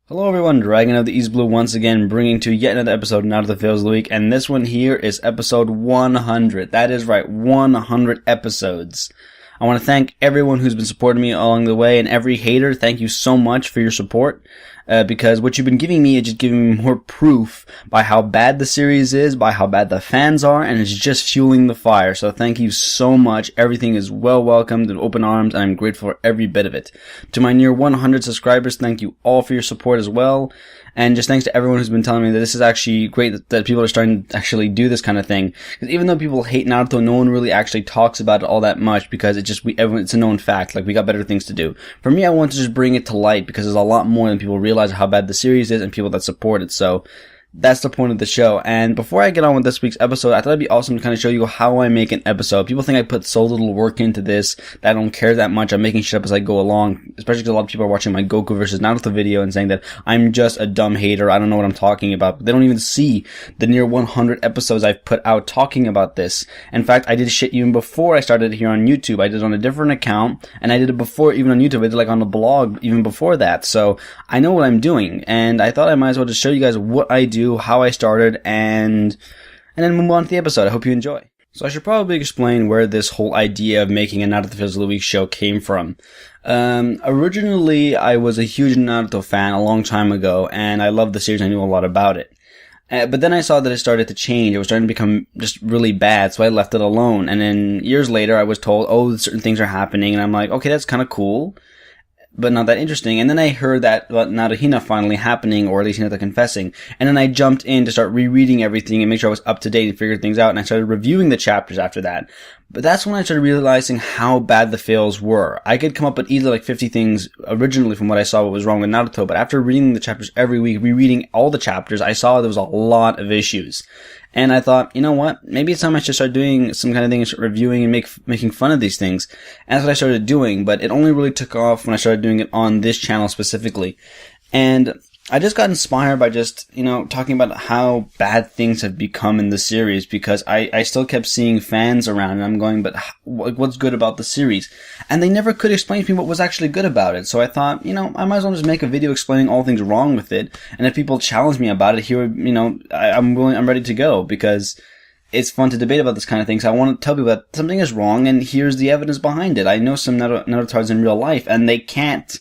Hello everyone, DragonoftheEastblu once again bringing to yet another episode of Naruto Fails of the Week, and this one here is episode 100. That is right, 100 episodes. I want to thank everyone who's been supporting me along the way, and every hater, thank you so much for your support. Because what you've been giving me is just giving me more proof by how bad the series is, by how bad the fans are, and it's just fueling the fire. So thank you so much. Everything is well welcomed and open arms, and I'm grateful for every bit of it. To my near 100 subscribers, thank you all for your support as well. And just thanks to everyone who's been telling me that this is actually great that people are starting to actually do this kind of thing. Because even though people hate Naruto, no one really actually talks about it all that much because it's a known fact. Like, we got better things to do. For me, I want to just bring it to light because there's a lot more than people realize how bad the series is and people that support it. So that's the point of the show. And before I get on with this week's episode, I thought it'd be awesome to kind of show you how I make an episode. People think I put so little work into this that I don't care that much. I'm making shit up as I go along, especially because a lot of people are watching my Goku versus Naruto video and saying that I'm just a dumb hater. I don't know what I'm talking about. But they don't even see the near 100 episodes I've put out talking about this. In fact, I did shit even before I started here on YouTube. I did it on a different account, and I did it before even on YouTube. I did like on the blog even before that. So I know what I'm doing, and I thought I might as well just show you guys what I do, how I started, and then move on to the episode. I hope you enjoy. So I should probably explain where this whole idea of making a Naruto Fails of the Week show came from. Originally, I was a huge Naruto fan a long time ago, and I loved the series. I knew a lot about it. But then I saw that it started to change. It was starting to become just really bad, so I left it alone. And then years later, I was told, oh, certain things are happening, and I'm like, okay, that's kind of cool, but not that interesting. And then I heard that Naruhina finally happening, or at least Hinata confessing. And then I jumped in to start rereading everything and make sure I was up to date and figure things out. And I started reviewing the chapters after that. But that's when I started realizing how bad the fails were. I could come up with easily like 50 things originally from what I saw what was wrong with Naruto. But after reading the chapters every week, rereading all the chapters, I saw there was a lot of issues. And I thought, you know what? Maybe it's time I should start doing some kind of thing, reviewing and making fun of these things. And that's what I started doing, but it only really took off when I started doing it on this channel specifically. And I just got inspired by just, talking about how bad things have become in the series, because I still kept seeing fans around, and I'm going, but what's good about the series? And they never could explain to me what was actually good about it. So I thought, I might as well just make a video explaining all things wrong with it. And if people challenge me about it, here, I'm ready to go, because it's fun to debate about this kind of thing. So I want to tell people that something is wrong, and here's the evidence behind it. I know some Naruto in real life, and they can't,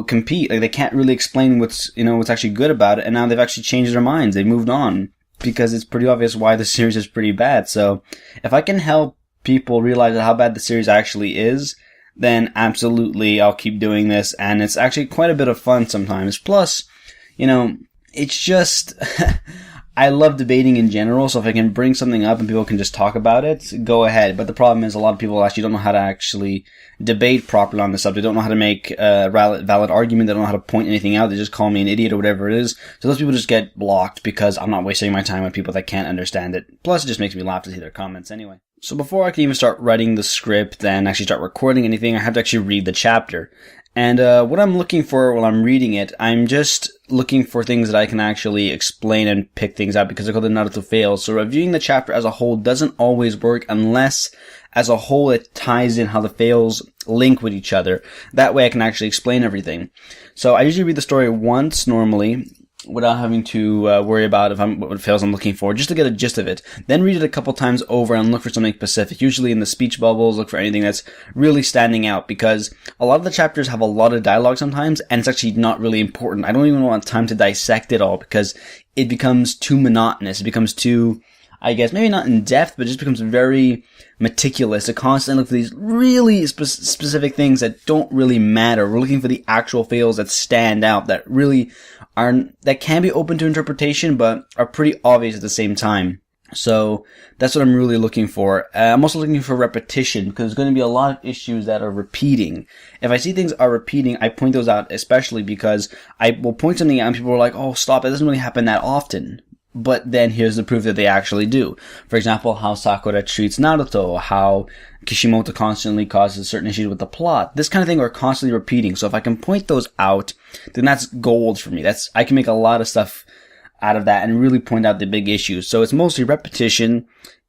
compete. Like, they can't really explain what's actually good about it, and now they've actually changed their minds. They've moved on, because it's pretty obvious why the series is pretty bad. So if I can help people realize how bad the series actually is, then absolutely I'll keep doing this, and it's actually quite a bit of fun sometimes. Plus, it's just I love debating in general, so if I can bring something up and people can just talk about it, go ahead. But the problem is a lot of people actually don't know how to actually debate properly on the subject. They don't know how to make a valid argument. They don't know how to point anything out. They just call me an idiot or whatever it is. So those people just get blocked because I'm not wasting my time on people that can't understand it. Plus, it just makes me laugh to see their comments anyway. So before I can even start writing the script and actually start recording anything, I have to actually read the chapter. And what I'm looking for while I'm reading it, I'm just looking for things that I can actually explain and pick things out, because they're called the Naruto fails. So reviewing the chapter as a whole doesn't always work unless as a whole it ties in how the fails link with each other. That way I can actually explain everything. So I usually read the story once normally, without having to worry about what fails I'm looking for, just to get a gist of it. Then read it a couple times over and look for something specific. Usually in the speech bubbles, look for anything that's really standing out, because a lot of the chapters have a lot of dialogue sometimes, and it's actually not really important. I don't even want time to dissect it all, because it becomes too monotonous. It becomes too, I guess, maybe not in depth, but it just becomes very meticulous. To constantly look for these really specific things that don't really matter. We're looking for the actual fails that stand out, that really that can be open to interpretation, but are pretty obvious at the same time. So that's what I'm really looking for. I'm also looking for repetition, because there's going to be a lot of issues that are repeating. If I see things are repeating, I point those out, especially because I will point something out and people are like, oh, stop, it doesn't really happen that often. But then here's the proof that they actually do. For example, how Sakura treats Naruto, how Kishimoto constantly causes certain issues with the plot. This kind of thing are constantly repeating. So if I can point those out, then that's gold for me. I can make a lot of stuff out of that and really point out the big issues. So it's mostly repetition,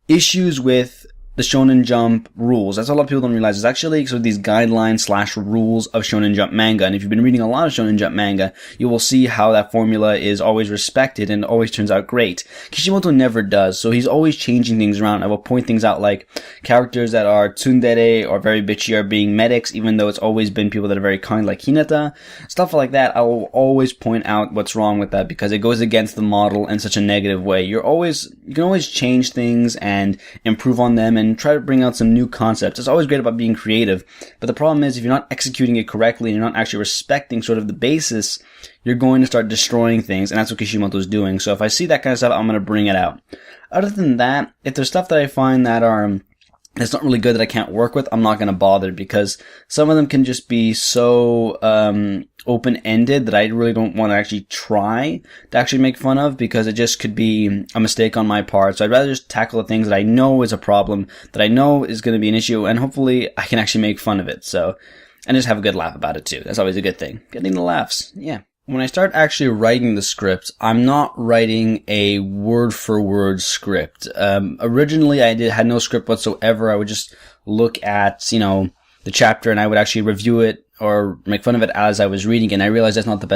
issues with the Shonen Jump rules. That's what a lot of people don't realize. It's actually sort of these guidelines / rules of Shonen Jump manga. And if you've been reading a lot of Shonen Jump manga, you will see how that formula is always respected and always turns out great. Kishimoto never does. So he's always changing things around. I will point things out like characters that are tsundere or very bitchy are being medics, even though it's always been people that are very kind like Hinata. Stuff like that. I will always point out what's wrong with that because it goes against the model in such a negative way. You can always change things and improve on them and try to bring out some new concepts. It's always great about being creative, but the problem is if you're not executing it correctly and you're not actually respecting sort of the basis, you're going to start destroying things, and that's what Kishimoto's doing. So if I see that kind of stuff, I'm going to bring it out. Other than that, if there's stuff that I find that's not really good that I can't work with, I'm not going to bother because some of them can just be so open-ended that I really don't want to actually try to actually make fun of because it just could be a mistake on my part. So I'd rather just tackle the things that I know is a problem, that I know is going to be an issue, and hopefully I can actually make fun of it. So, and just have a good laugh about it too. That's always a good thing. Getting the laughs. Yeah. When I start actually writing the script, I'm not writing a word-for-word script. Originally, I had no script whatsoever. I would just look at, the chapter and I would actually review it or make fun of it as I was reading it. And I realized that's not the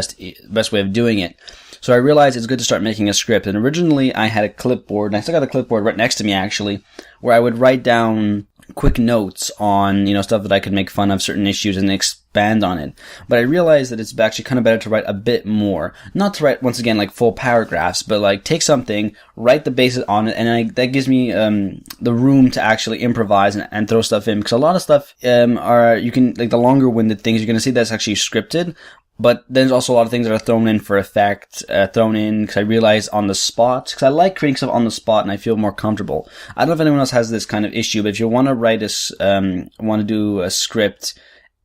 best way of doing it. So I realized it's good to start making a script. And originally, I had a clipboard, and I still got the clipboard right next to me, actually, where I would write down quick notes on, stuff that I could make fun of, certain issues, and expand on it. But I realized that it's actually kind of better to write a bit more. Not to write, once again, like full paragraphs, but like take something, write the basis on it, and that gives me the room to actually improvise and throw stuff in. Because a lot of stuff you can, like the longer winded things, you're going to see that's actually scripted. But there's also a lot of things that are thrown in for effect, thrown in because I realize on the spot, because I like creating stuff on the spot and I feel more comfortable. I don't know if anyone else has this kind of issue, but if you want to want to do a script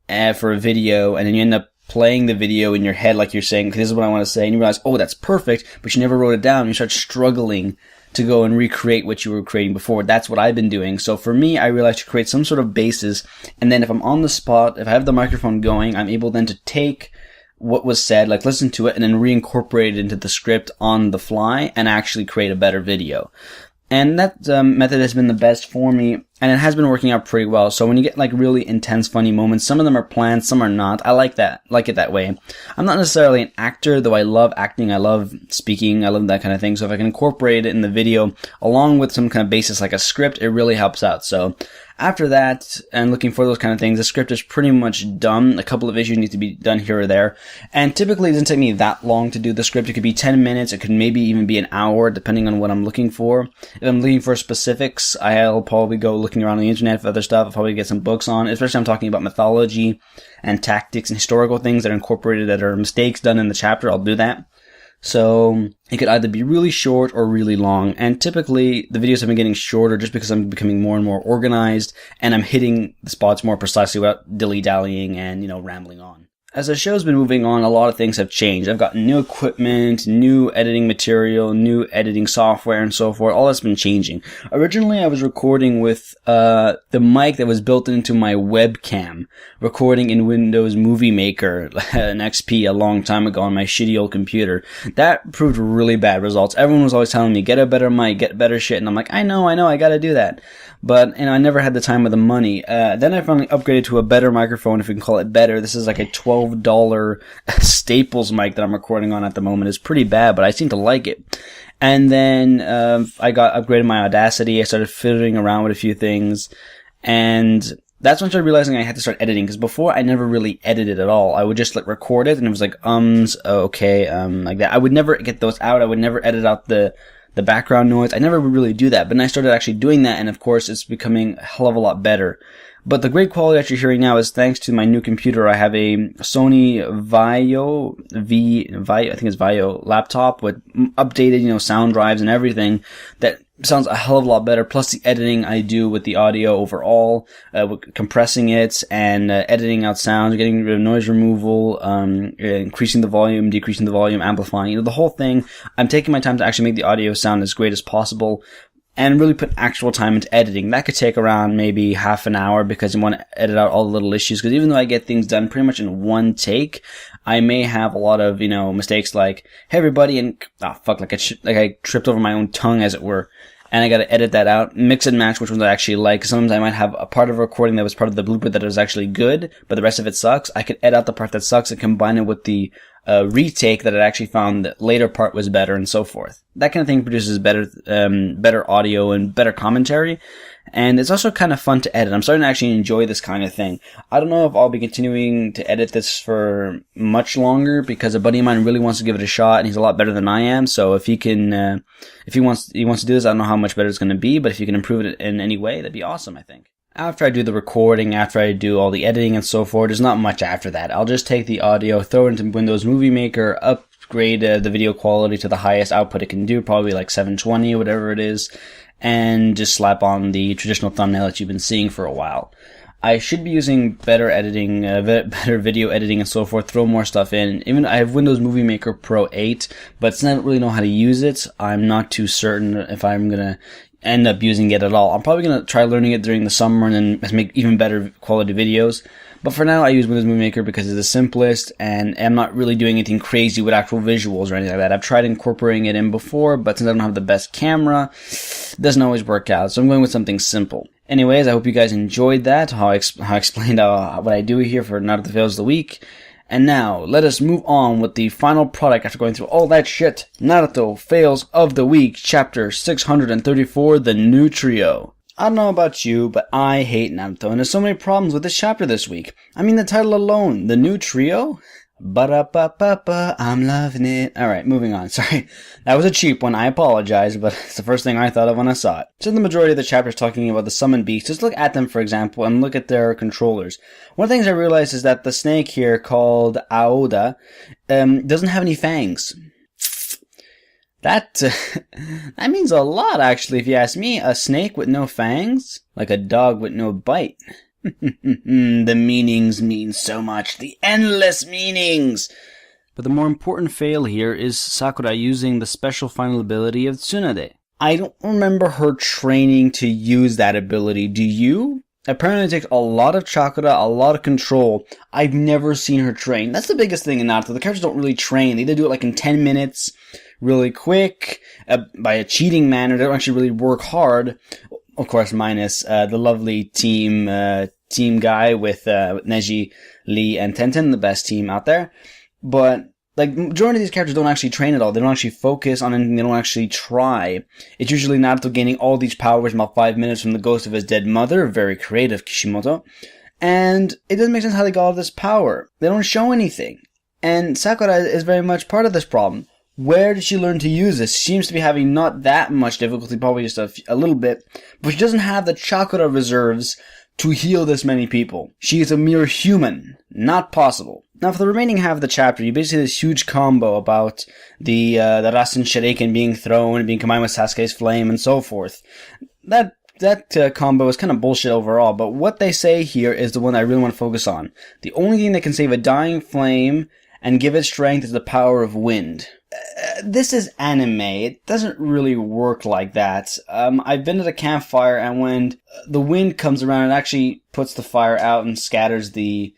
for a video and then you end up playing the video in your head like you're saying, okay, this is what I want to say, and you realize, oh, that's perfect, but you never wrote it down, you start struggling to go and recreate what you were creating before. That's what I've been doing. So for me, I realized to create some sort of basis, and then if I'm on the spot, if I have the microphone going, I'm able then to take what was said, like listen to it, and then reincorporate it into the script on the fly and actually create a better video. And that method has been the best for me, and it has been working out pretty well. So when you get like really intense, funny moments, some of them are planned, some are not. I like it that way. I'm not necessarily an actor, though I love acting, I love speaking, I love that kind of thing. So if I can incorporate it in the video along with some kind of basis like a script, it really helps out. So after that, and looking for those kind of things, the script is pretty much done. A couple of issues need to be done here or there. And typically it doesn't take me that long to do the script. It could be 10 minutes. It could maybe even be an hour, depending on what I'm looking for. If I'm looking for specifics, I'll probably go looking around on the internet for other stuff. I'll probably get some books on, especially I'm talking about mythology and tactics and historical things that are incorporated that are mistakes done in the chapter. I'll do that. So it could either be really short or really long, and typically the videos have been getting shorter just because I'm becoming more and more organized and I'm hitting the spots more precisely without dilly-dallying and, rambling on. As the show's been moving on, a lot of things have changed. I've gotten new equipment, new editing material, new editing software, and so forth. All that's been changing. Originally, I was recording with the mic that was built into my webcam, recording in Windows Movie Maker, an XP, a long time ago on my shitty old computer. That proved really bad results. Everyone was always telling me, get a better mic, get better shit, and I'm like, I know, I gotta do that. But, I never had the time or the money. Then I finally upgraded to a better microphone, if we can call it better. This is like a $12 Staples mic that I'm recording on at the moment. It's pretty bad, but I seem to like it. And then, I upgraded my Audacity. I started fiddling around with a few things. And that's when I started realizing I had to start editing, because before I never really edited at all. I would just record it, and it was like, okay, like that. I would never get those out. I would never edit out the background noise. I never would really do that, but then I started actually doing that, and of course it's becoming a hell of a lot better. But the great quality that you're hearing now is thanks to my new computer. I have a Sony Vaio, I think it's Vaio laptop with updated, sound drives and everything that sounds a hell of a lot better. Plus the editing I do with the audio overall, with compressing it and editing out sounds, getting rid of noise removal, increasing the volume, decreasing the volume, amplifying, the whole thing. I'm taking my time to actually make the audio sound as great as possible, and really put actual time into editing. That could take around maybe half an hour because you want to edit out all the little issues. Because even though I get things done pretty much in one take, I may have a lot of, mistakes like, hey everybody, and, like I tripped over my own tongue, as it were. and I gotta edit that out, mix and match which ones I actually like. Sometimes I might have a part of a recording that was part of the blooper that was actually good, but the rest of it sucks. I could edit out the part that sucks and combine it with the retake that I actually found the later part was better, and so forth. That kind of thing produces better audio and better commentary. And it's also kind of fun to edit. I'm starting to actually enjoy this kind of thing. I don't know if I'll be continuing to edit this for much longer, because a buddy of mine really wants to give it a shot, and he's a lot better than I am. So if he can, if he wants to do this, I don't know how much better it's going to be, but if you can improve it in any way, that'd be awesome, I think. After I do the recording, after I do all the editing and so forth, there's not much after that. I'll just take the audio, throw it into Windows Movie Maker, upgrade the video quality to the highest output it can do, probably like 720 or whatever it is, and just slap on the traditional thumbnail that you've been seeing for a while. I should be using better editing, better video editing and so forth, throw more stuff in. Even I have Windows Movie Maker Pro 8, but since I don't really know how to use it, I'm not too certain if I'm gonna end up using it at all. I'm probably gonna try learning it during the summer and then make even better quality videos. But for now, I use Windows Movie Maker because it's the simplest, and I'm not really doing anything crazy with actual visuals or anything like that. I've tried incorporating it in before, but since I don't have the best camera, it doesn't always work out. So I'm going with something simple. Anyways, I hope you guys enjoyed that, how I explained what I do here for Naruto Fails of the Week. And now, let us move on with the final product after going through all that shit. Naruto Fails of the Week, Chapter 634, The New Trio. I don't know about you, but I hate Naruto, and there's so many problems with this chapter this week. I mean, the title alone, The New Trio? Ba-da-ba-ba-ba, I'm loving it. Alright, moving on. Sorry. That was a cheap one, I apologize, but it's the first thing I thought of when I saw it. So the majority of the chapter is talking about the summoned beasts. Just look at them, for example, and look at their controllers. One of the things I realized is that the snake here, called Aoda, doesn't have any fangs. That means a lot, actually, if you ask me. A snake with no fangs? Like a dog with no bite. The meanings mean so much. The endless meanings! But the more important fail here is Sakura using the special final ability of Tsunade. I don't remember her training to use that ability. Do you? Apparently it takes a lot of chakra, a lot of control. I've never seen her train. That's the biggest thing in Naruto. The characters don't really train. They either do it like in 10 minutes, really quick, by a cheating manner. They don't actually really work hard. Of course, minus the lovely team guy with Neji, Lee, and Tenten, the best team out there. But like, majority of these characters don't actually train at all. They don't actually focus on anything. They don't actually try. It's usually Naruto gaining all these powers in about 5 minutes from the ghost of his dead mother. Very creative, Kishimoto. And it doesn't make sense how they got all this power. They don't show anything. And Sakura is very much part of this problem. Where did she learn to use this? She seems to be having not that much difficulty, probably just a little bit. But she doesn't have the chakra reserves to heal this many people. She is a mere human. Not possible. Now, for the remaining half of the chapter, you basically see this huge combo about the Rasen Shuriken being thrown and being combined with Sasuke's flame and so forth. That combo is kind of bullshit overall, but what they say here is the one I really want to focus on. The only thing that can save a dying flame and give it strength is the power of wind. This is anime. It doesn't really work like that. I've been at a campfire, and when the wind comes around, it actually puts the fire out and scatters the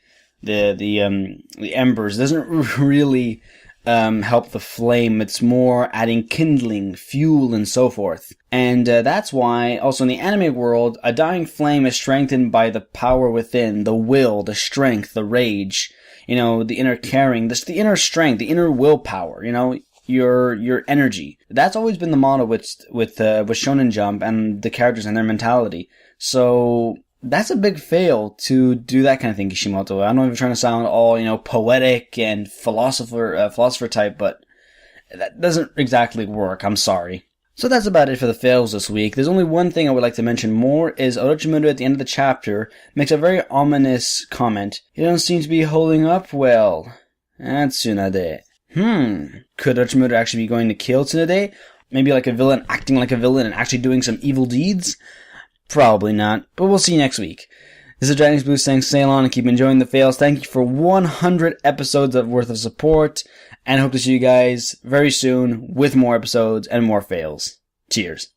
embers. It doesn't really help the flame. It's more adding kindling, fuel, and so forth. And that's why, also in the anime world, a dying flame is strengthened by the power within, the will, the strength, the rage, the inner caring, the inner strength, the inner willpower, your energy. That's always been the model with Shonen Jump and the characters and their mentality. So that's a big fail to do that kind of thing, Kishimoto. I don't know if you're trying to sound all, poetic and philosopher type, but that doesn't exactly work. I'm sorry. So that's about it for the fails this week. There's only one thing I would like to mention more is Orochimaru at the end of the chapter makes a very ominous comment. He doesn't seem to be holding up well. That's Tsunade. Could Orochimaru actually be going to kill Tsunade? Maybe like a villain acting like a villain and actually doing some evil deeds? Probably not, but we'll see you next week. This is DragonoftheEastblu saying sail on and keep enjoying the fails. Thank you for 100 episodes worth of support, and hope to see you guys very soon with more episodes and more fails. Cheers.